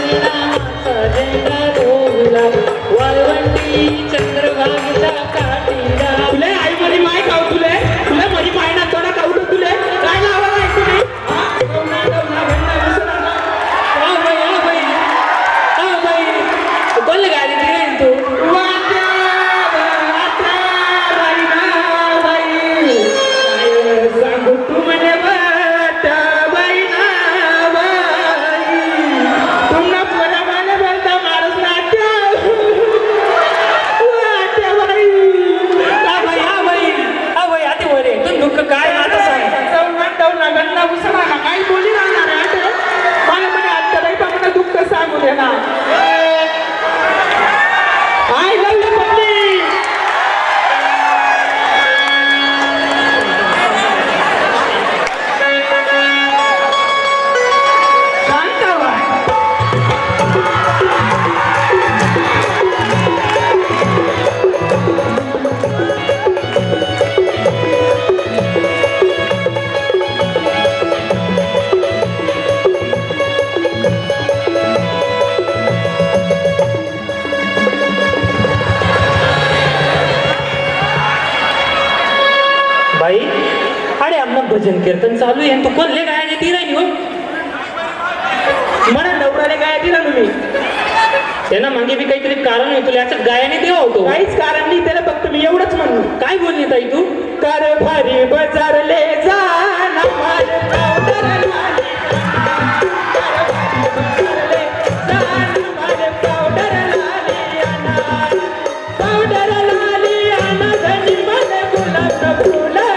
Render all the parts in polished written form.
परिणामाचा झेंडा रोवला वाळवंटी चंद्रभागेच्या काठीला. तुले आई मरी माय खाऊ तुले तुला मरी माय ना तोडा काढू तुले काय लावा नाही तुम्ही कोण गाडी दिली तू सांगू तू म्हणे बाई ना बाई तुमना पोरा मला बोलता माणूस नाट्य बाई आधी वरे तू दुःख काय आता सांग गन्ना उसरा काही बोली राहणार आहे मला म्हणे आता नाही पण मला दुःख सांगू दे ना आय लव यू पब्लिक शांत व्हा बाई अरे आमनं भजन कीर्तन चालू आहे तू कोणले गायने ती नाही हो मला नवराने काय दिला तुम्ही त्यांना मागे बी काहीतरी कारण आहे तुला याच्यात गायने देवा होतो काहीच कारण नाही त्याला फक्त मी एवढंच म्हणू काय बोलली ताई तू कर भारी बजारले जा ना माल पावडर लाली कर भारी बजारले जा ना माल पावडर लाली आना धनी मन गुलाब फुला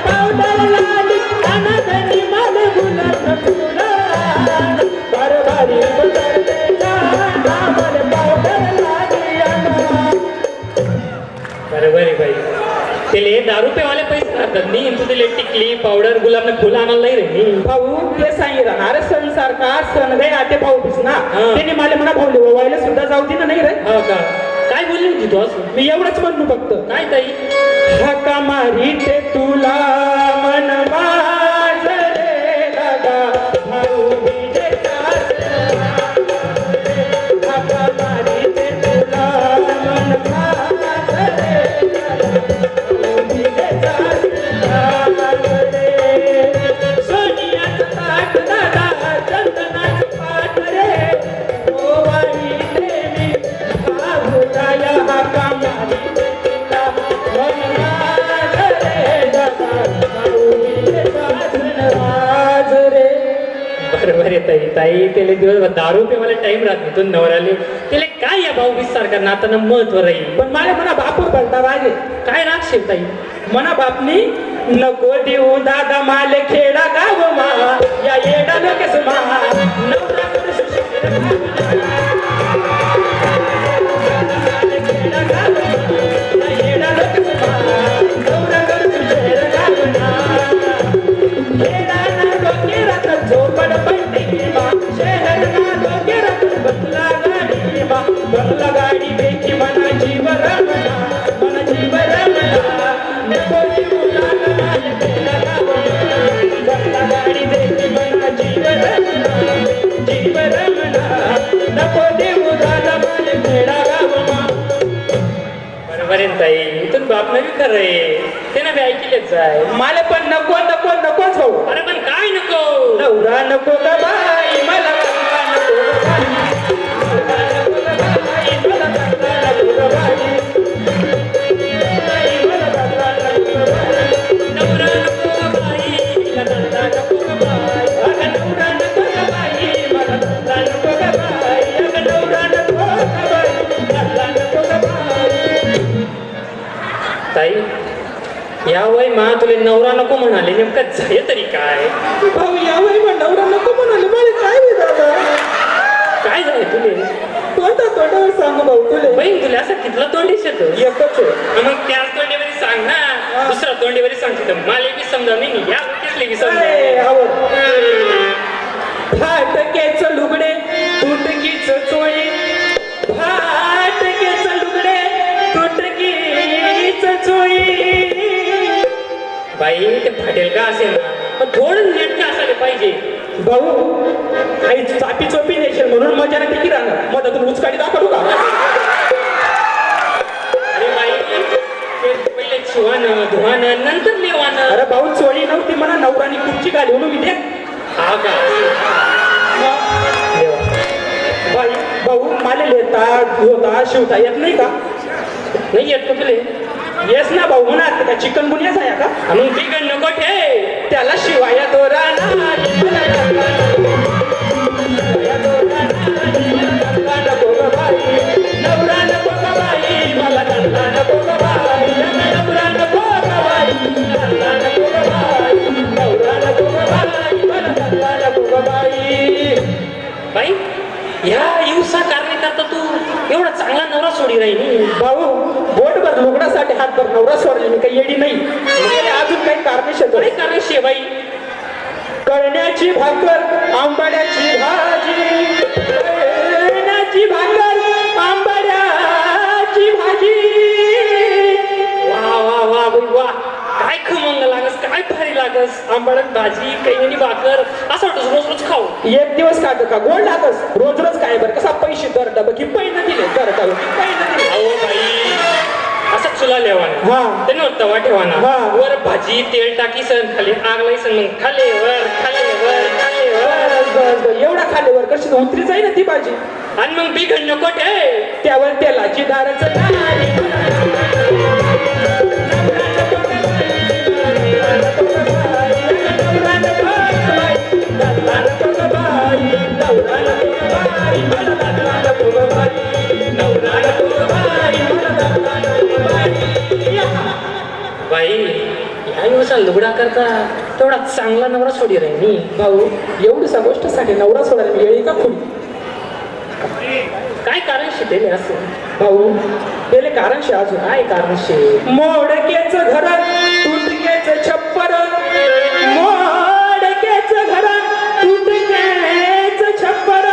पावडर लाली आना धनी मन गुलाब फुला कर भारी बजारले जा ना माल पावडर लाली आना बरोबर आहे बाई त्याले 10 रुपयेवाले पैसे राहतात नाही तू त्याला टिकली पावडर गुलाब फुलं आणायला नाही रे भाऊ ते सांगितलं अरे सण सारखा सण गे आते भाऊ बीस ना हा. त्यांनी मला म्हणा भाऊ व्हायला सुद्धा जाऊ दे ना नाही रे हो का काय बोलली होती तू असं मी एवढंच म्हणू फक्त काय ताई हका मारी ते तुला मन माझ रे दादा भाऊ बीजेचा हका मारी ते तुला मन माझ रे दादा भाऊ बीजेचा सोनियाचं ताट दादा चंदनाचं पाट रे ओवाळी देवी बाबूराया हाका मारी ते तुला मन माझ रे दादा भाऊ बीजेचा आज रे बरोबर आहे ताई ताई त्याला दिवस 10 रुपयेवाले टाइम राहत नाही तो नवऱ्याले त्याला काय या भाऊ बीस सारखा नाताना महत्व राहील पण मला म्हणा बापू बोलता वागे काय राखशील ताई म्हणा बापनी नको देऊ दादा माल खेडा गाव मा या येडा लोकेस मा नवरा कर सुशील खेडा गाव मा या येडा लोकेस मा नवरा कर सुशील गावना खेडा ना डोके रात झोपड पडली मा शहर ना डोके रात बसला गाडी मा बसला गाडी बेकी मना जीव रमना मना जीव रमना नको देऊ दादा माल खेडा गाव बसला गाडी बेकी मना जीव रमना नको देऊ दादा माल खेडा गाव मा बरोबर आहे ताई इथून बापनं बी खरं आहे त्यानं बी ऐकलेच आहे मला पण नको नको नकोच भाऊ अरे पण काय नको नवरा नको ग बाई मला नवरा नको ग बाई नवरा नको ग बाई मला नवरा नको ग बाई मला नवरा नको ग बाई नवरा नको बाई मला नवरा नको ग बाई अगं नवरा नको ग बाई मला नवरा नको ग बाई अगं नवरा नको ग बाई मला नको ग बाई ताई या वय मा तुले नवरा नको म्हणाले नेमकं झाले तरी काय भाऊ यावेळी मग नवरा नको म्हणाले मला काय रे दादा काय झाले तुले कोणता तोंडावर सांगू भाऊ तुले बहीण तुला असं कितलं तोंडीस येतो एकच आहे मग त्याच तोंडीवरी सांग ना दुसरा तोंडीवरी सांगते तर मला बी समजा नाही या गोष्टीतले बी अरे, समजा आवड. फाटकेच लुगडे तुटकीच चोळी फाटकेच लुगडे तुटकीच चोळी बाई ते फाटेल का असेल ना पण थोडं नेटकं असायला पाहिजे भाऊ काही चापी चोपी राहणार मधातून उचकाडी दाखवू का? अरे बाई ते पहिले शिवानं धुवानं नंतर लेवानं. अरे भाऊ चोळी नव्हती म्हणा नवरानी कुठची घालून मी दे. हा का बाई भाऊ मला लिहिता धुवता शिवता येत नाही का? नाही येत का तुले? येस ना भाऊ म्हणा का चिकन गुन्ह्याच आहे का? मग बिघड नको ठे. त्याला शिवाया दोरा नको ग बाई नवरा नको ग बाई मला धंदा नको ग बाई नवरा नको ग बाई धंदा नको ग बाई नवरा नको ग बाई मला धंदा नको ग बाई. बाई ह्या युसा कारणे करता तू एवढा चांगला नवरा सोडी राहिली. भाऊ बोटभर लुगडासाठी हातभर नवरा सोडले मी काही येडी नाही. अजून काही कारणे काय शोधले. कारण शेबाई? कळण्याची भाकर आंबाड्याची भाजी कळण्याची भाकर आंबाड्याची भाजी. वा वा वा बाई वा काय खमंग लागस काय भारी लागस. आंबाडक भाजी कैनी भाकर असं वाटत रोज रोज खाऊ. एक दिवस खात का गोड लागस रोज रोज काय बरं कसा पैसे दर डब की पैन दिले दर डब पैन दिले. अहो बाई असं चुला लेवाना हा. ते तवा ठेवाना हा. वर भाजी तेल टाकी सण खाली आग लाई सण मग खाले वर खाले वर खाले वर. बस बस बस एवढा खाल्ल्यावर कशी उतरी जाईल ना ती भाजी. आणि मग बिघड नको ठे. त्यावर तेलाची दारच नाही. बाई ह्या दिवसा लुगडा करता तेवढा चांगला नवरा सोडी राहिली. भाऊ एवढ्या गोष्टीसाठी नवरा सोडायला मी येईल का खुली? काय कारण शिटेल असं? भाऊ गेले कारण शे अजून काय कारण शे? मोडकेच घर तुटकेच छप्पर मोडकेच घर तुटकेच छप्पर.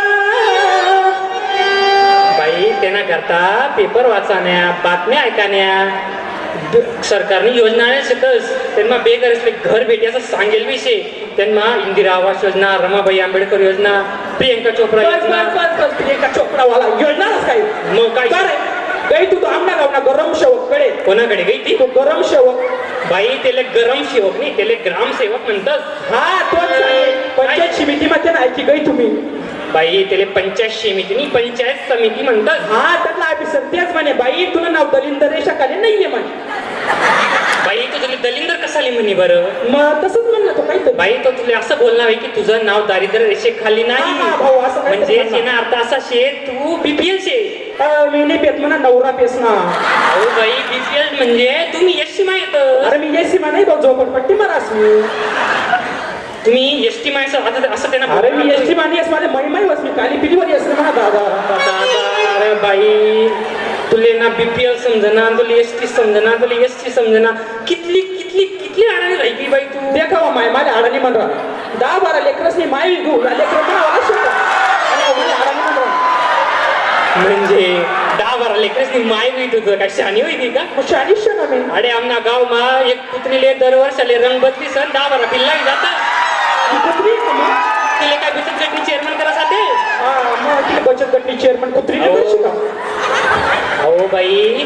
बाई त्यांना करता पेपर वाचाण्या बातम्या ऐकाण्या सरकारने योजना आणण्यातच त्यांना बेघर असले घर भेटी असं सांगेल विषय. त्यांना इंदिरा आवास योजना रमाबाई आंबेडकर योजना प्रियंका चोप्रा योजना. प्रियंका चोपडावाला योजनाच काय मग काय गई तू आमना गावना गरम सेवक कडे कोणाकडे गई ती? तू गरम सेवक. बाई त्याला गरम सेवक नाही त्याला ग्रामसेवक म्हणतात. हा तोच पंचायत समितीमध्ये नाही की गई तुम्ही? बाई त्याला पंचायत समिती नाही पंचायत समिती म्हणतात. हा त्यातला ऑफिसर तेच म्हणे बाई तुला नाव दलिंदर रेषाखाली नाहीये म्हणे. बाई तू तुला दलिंदर कसाली म्हणे बरं? मग तसंच म्हणलं तो काहीतरी. बाई तो तुला असं बोलणार आहे की तुझं नाव दारिद्र्य रेषेखाली नाही. हा, भाऊ, असं काहीतरी म्हणजे म्हणणार. त्याचा अर्थ असा शे तू बीपीएल शे. मी नाही पेत म्हणा नवरा पेस ना. अहो बाई बीपीएल म्हणजे तुम्ही एसटी माहित. अरे मी एसी मा नाही भाऊ झोपडपट्टी मारास मी. तुम्ही एसटी माहित असं त्यांना. अरे मी एसटी मानी येस माझे महिमाई वस मी काली पिलीवर येस म्हणा दादा. अरे बाई तुले ना बीपीएल समजना तुला एसटी समजना तुला एसटी समजना कितली कितली कितली अडाणी राहिली बाई तू. देखावा माय माझ्या आडानी म्हणा 10-12 लेकरच नाही माय घेऊ लेकर म्हणजे 10-12 लेकरच माय होईत होतं काय शानी होईती का? शानिश ना मी. अरे आमना गाव मा एक कुत्रीले दरवर्षाले रंग बदली सण 10-12 पिल्ला जातात. कुत्री तिले काय बचत गटनी चेअरमन करासाठी. मग तिला बचत गटनी चेअरमन कुत्री का? अहो बाई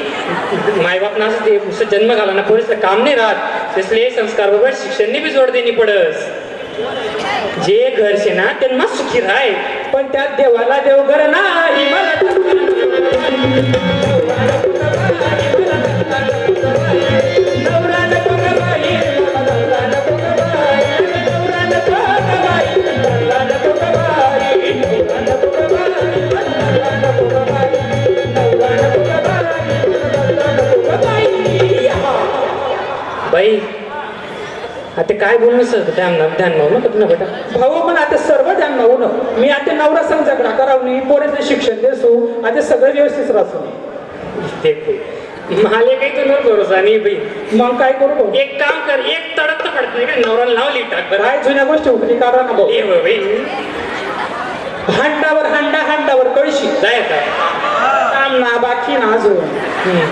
मायबाप ना ते जन्म घाला ना पुरेसं काम नाही राहत. इसलिए संस्कार बरोबर शिक्षणने बी जोड देणी पडस. जे घर शे ना त्यांना सुखी राहाय. पण त्यात देवाला देवघर नाही बाई आता काय बोलणं सर ध्यान मावलं का तुला बेटा? भाऊ पण आता सर्व ध्यान मावू न मी आता नवरा संग झगडा करावं पोरेचं शिक्षण देसू आता सगळं व्यवस्थित राहतो. माले काही तुला भरोसा नाही बाई. मग काय करू भाऊ? एक काम कर एक तडक तर पडत नाही का नवरा लावली टाक बरं. काय जुन्या गोष्टी उकली काढा ना भाऊ. ए बाई हांडावर हांडावर कळशी जाय का काम ना बाकी ना अजून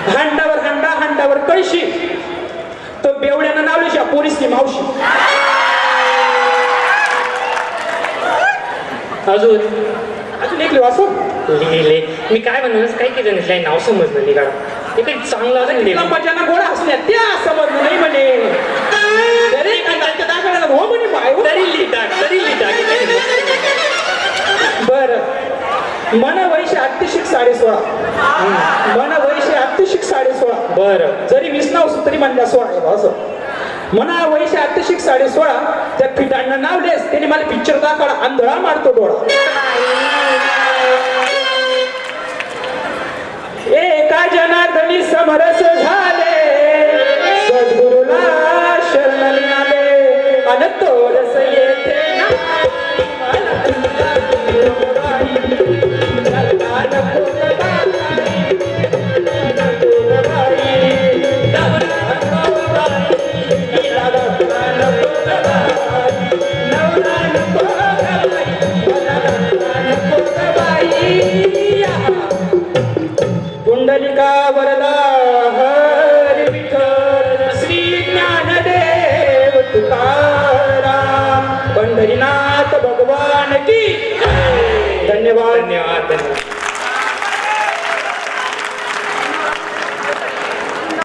हांडावर कळशी तो बेवड्यानं नावली पोरीसची मावशी. अजून अजून एक वाचू लिहिले मी काय म्हणून काही केलं नाही काही नाव समजलं नाही गाडा ते काही चांगलं अजून लिहिलं लंबाच्यानं गोळा असल्या त्या समजलं नाही म्हणे तरी त्यांच्या दाखवण्याला हो म्हणे बाय तरी लिहिता बर मन वैशे अत्तिशिक 16.5 मन वैशे अत्तिशिक 16.5 बरं जरी 20 नाव असू तरी म्हणल्या 16 आहे बा असं मना वैशे अत्तिशिक 16.5 त्या फिटांना नावलेस त्याने मला पिक्चर दाखवला आंधळा मारतो डोळा एका जनार्दनी समरस झाले सद्गुरुला शरण आले अन तोरस येथे कुंडलिका वरदा हरी विठ्ठल श्री ज्ञानदेव तुकाराम पंढरीनाथ भगवान की धन्यवाद धन्यवाद